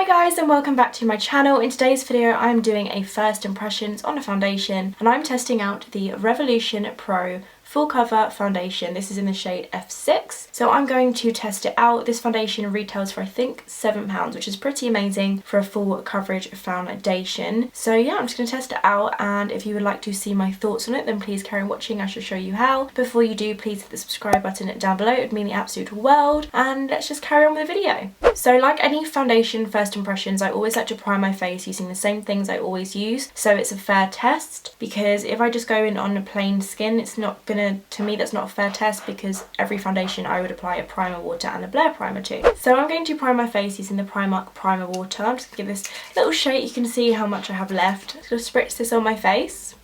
Hi guys and welcome back to my channel. In today's video I'm doing a first impressions on a foundation and I'm testing out the Revolution Pro Full Cover Foundation. This is in the shade F6. So I'm going to test it out. This foundation retails for I think £7, which is pretty amazing for a full coverage foundation. So yeah, I'm just going to test it out, and if you would like to see my thoughts on it then please carry on watching. I shall show you how. Before you do, please hit the subscribe button down below. It would mean the absolute world, and let's just carry on with the video. So like any foundation first impressions, I always like to prime my face using the same things I always use, so it's a fair test, because if I just go in on a plain skin, it's not gonna, to me that's not a fair test, because every foundation I would apply a primer water and a Blair primer to. So I'm going to prime my face using the Primark primer water. I'm just gonna give this a little shake. You can see how much I have left. I'm just gonna spritz this on my face.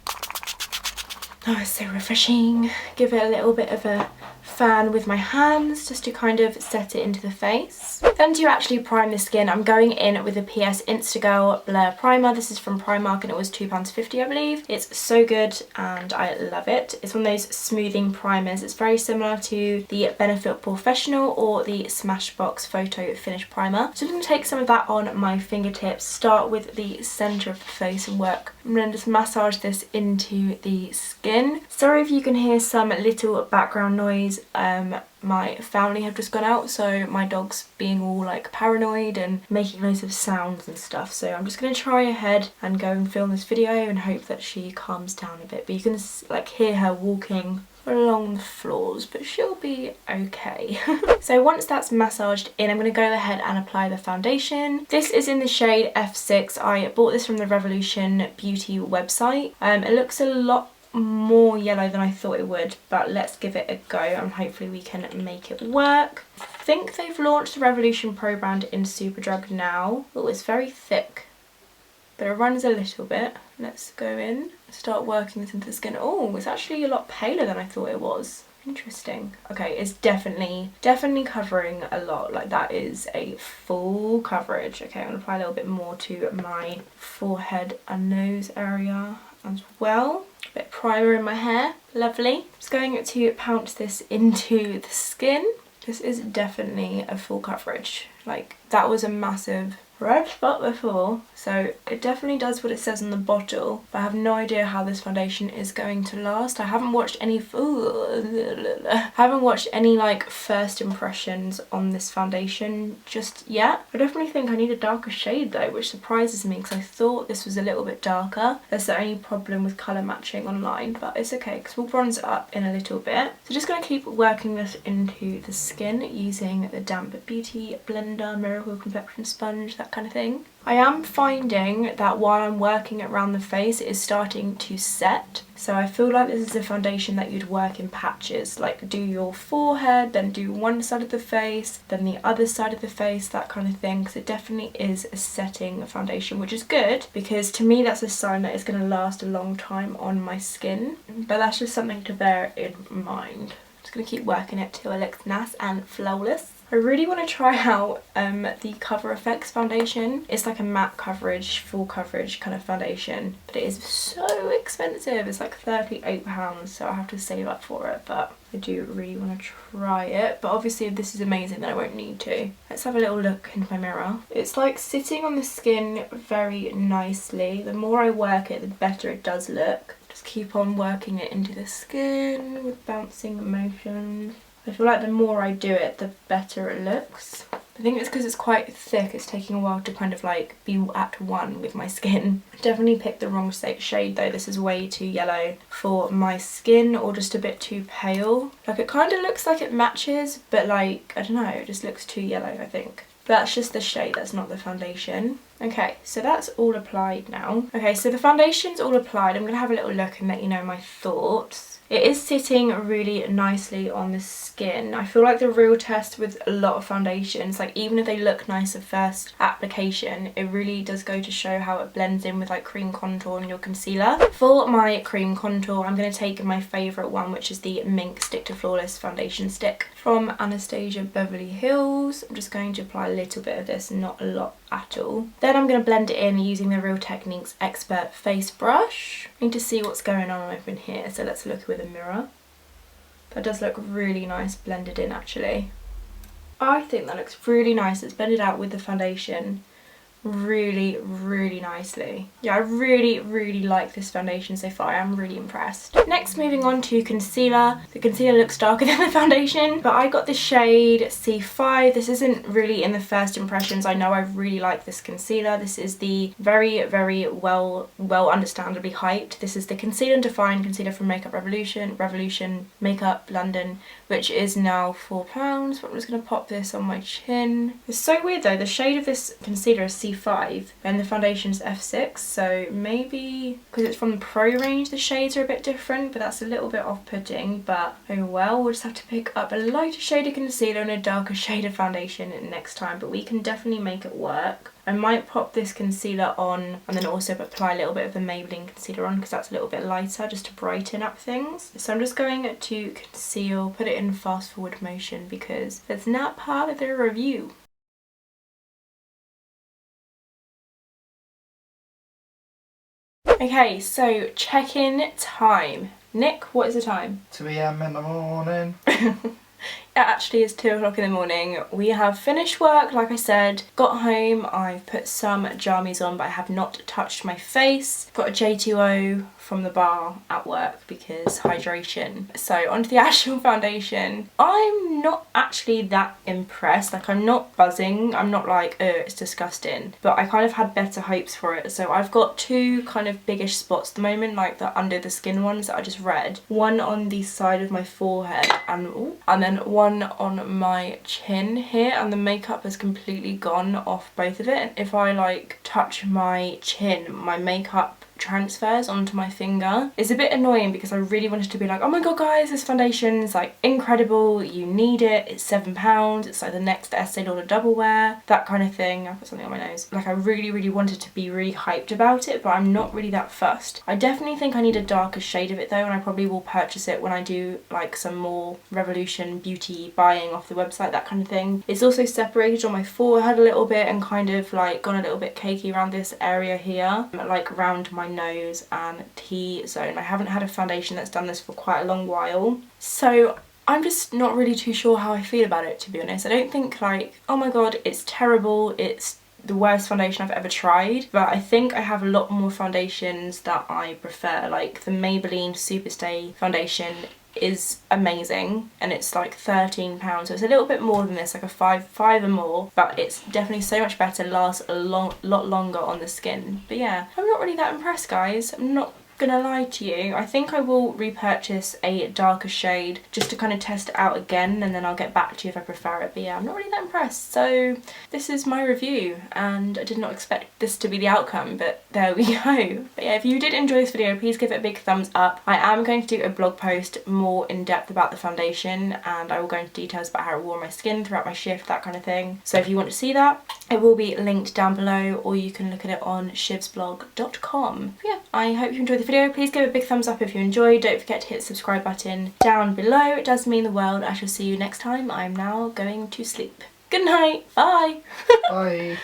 Oh, it's so refreshing. Give it a little bit of a fan with my hands just to kind of set it into the face. Then to actually prime the skin, I'm going in with a PS Instagirl Blur primer. This is from Primark and it was £2.50 I believe. It's so good and I love it. It's one of those smoothing primers. It's very similar to the Benefit Professional or the Smashbox Photo Finish Primer. So I'm going to take some of that on my fingertips, start with the centre of the face and work. I'm going to just massage this into the skin. Sorry if you can hear some little background noise. My family have just gone out, so my dog's being all like paranoid and making loads of sounds and stuff, so I'm just going to try ahead and go and film this video and hope that she calms down a bit. But you can like hear her walking along the floors, but she'll be okay. So once that's massaged in, I'm going to go ahead and apply the foundation. This is in the shade F6. I bought this from the Revolution Beauty website. It looks a lot more yellow than I thought it would, but let's give it a go and hopefully we can make it work. I think they've launched the Revolution Pro brand in Superdrug now. Oh, it's very thick, but it runs a little bit. Let's go in, start working this into the skin. Oh, it's actually a lot paler than I thought it was. Interesting. Okay, it's definitely covering a lot. Like, that is a full coverage. Okay, I'm gonna apply a little bit more to my forehead and nose area as well. A bit of primer in my hair. Lovely. Just going to pounce this into the skin. This is definitely a full coverage. Like, that was a massive red spot before, so it definitely does what it says on the bottle, but I have no idea how this foundation is going to last. I haven't watched any like first impressions on this foundation just yet. I definitely think I need a darker shade though, which surprises me because I thought this was a little bit darker. That's the only problem with colour matching online, but it's okay because we'll bronze it up in a little bit. So just going to keep working this into the skin using the Damp Beauty Blender Miracle Complexion Sponge, that kind of thing. I am finding that while I'm working it around the face, it is starting to set. So I feel like this is a foundation that you'd work in patches, like do your forehead, then do one side of the face, then the other side of the face, that kind of thing, because it definitely is a setting foundation, which is good because to me that's a sign that it's going to last a long time on my skin. But that's just something to bear in mind. I'm just going to keep working it till it looks nice and flawless. I really want to try out the Cover FX foundation. It's like a matte coverage, full coverage kind of foundation, but it is so expensive. It's like £38, so I have to save up for it, but I do really want to try it. But obviously if this is amazing then I won't need to. Let's have a little look into my mirror. It's like sitting on the skin very nicely. The more I work it, the better it does look. Just keep on working it into the skin with bouncing motions. I feel like the more I do it, the better it looks. I think it's because it's quite thick, it's taking a while to kind of like be at one with my skin. I definitely picked the wrong shade though. This is way too yellow for my skin, or just a bit too pale. Like, it kind of looks like it matches, but like, I don't know, it just looks too yellow, I think. But that's just the shade, that's not the foundation. Okay, so that's all applied now. Okay, so the foundation's all applied. I'm going to have a little look and let you know my thoughts. It is sitting really nicely on the skin. I feel like the real test with a lot of foundations, like even if they look nice at first application, it really does go to show how it blends in with like cream contour and your concealer. For my cream contour, I'm going to take my favourite one, which is the Mink Stick to Flawless foundation stick from Anastasia Beverly Hills. I'm just going to apply a little bit of this, not a lot at all. Then I'm going to blend it in using the Real Techniques Expert Face Brush. I need to see what's going on over in here, so let's look with a mirror. That does look really nice blended in actually. I think that looks really nice. It's blended out with the foundation really, really nicely. Yeah, I really like this foundation so far. I'm really impressed. Next, moving on to concealer. The concealer looks darker than the foundation, but I got the shade C5. This isn't really in the first impressions. I know I really like this concealer. This is the very well understandably hyped. This is the Conceal and Define concealer from Makeup Revolution Makeup London, which is now £4. But I'm just going to pop this on my chin. It's so weird though, the shade of this concealer is C5 and the foundation's F6, so maybe because it's from the Pro range the shades are a bit different, but that's a little bit off-putting. But oh well, we'll just have to pick up a lighter shade of concealer and a darker shade of foundation next time, but we can definitely make it work. I might pop this concealer on and then also apply a little bit of the Maybelline concealer on because that's a little bit lighter, just to brighten up things. So I'm just going to conceal, put it in fast forward motion because it's not part of the review. Okay, so check-in time. Nick, what is the time? 2 AM in the morning. It actually is 2 o'clock in the morning. We have finished work, like I said, got home, I've put some jammies on, but I have not touched my face. Got a J2O from the bar at work because hydration. So onto the actual foundation. I'm not actually that impressed. Like, I'm not buzzing. I'm not like, oh, it's disgusting. But I kind of had better hopes for it. So I've got 2 kind of biggish spots at the moment, like the under the skin ones that I just read. One on the side of my forehead and then one on my chin here, and the makeup has completely gone off both of it. And if I like touch my chin, my makeup transfers onto my finger. It's a bit annoying because I really wanted to be like, oh my god guys, this foundation is like incredible, you need it, it's £7, it's like the next Estee Lauder double wear, that kind of thing. I put something on my nose. Like, I really wanted to be really hyped about it, but I'm not really that fussed. I definitely think I need a darker shade of it though, and I probably will purchase it when I do like some more Revolution beauty buying off the website, that kind of thing. It's also separated on my forehead a little bit and kind of like gone a little bit cakey around this area here, like around my nose and T-zone. I haven't had a foundation that's done this for quite a long while, so I'm just not really too sure how I feel about it, to be honest. I don't think like, oh my god, it's terrible, it's the worst foundation I've ever tried, but I think I have a lot more foundations that I prefer. Like the Maybelline Superstay foundation is amazing and it's like £13, so it's a little bit more than this, like a five or more, but it's definitely so much better, lasts a lot longer on the skin. But yeah, I'm not really that impressed guys, I'm not gonna lie to you. I think I will repurchase a darker shade just to kind of test it out again, and then I'll get back to you if I prefer it. But yeah, I'm not really that impressed. So this is my review, and I did not expect this to be the outcome, but there we go. But yeah, if you did enjoy this video, please give it a big thumbs up. I am going to do a blog post more in depth about the foundation, and I will go into details about how it wore on my skin throughout my shift, that kind of thing. So if you want to see that, it will be linked down below, or you can look at it on shivsblog.com. Yeah, I hope you enjoyed the video. Please give it a big thumbs up if you enjoyed. Don't forget to hit the subscribe button down below. It does mean the world. I shall see you next time. I'm now going to sleep. Good night. Bye. Bye.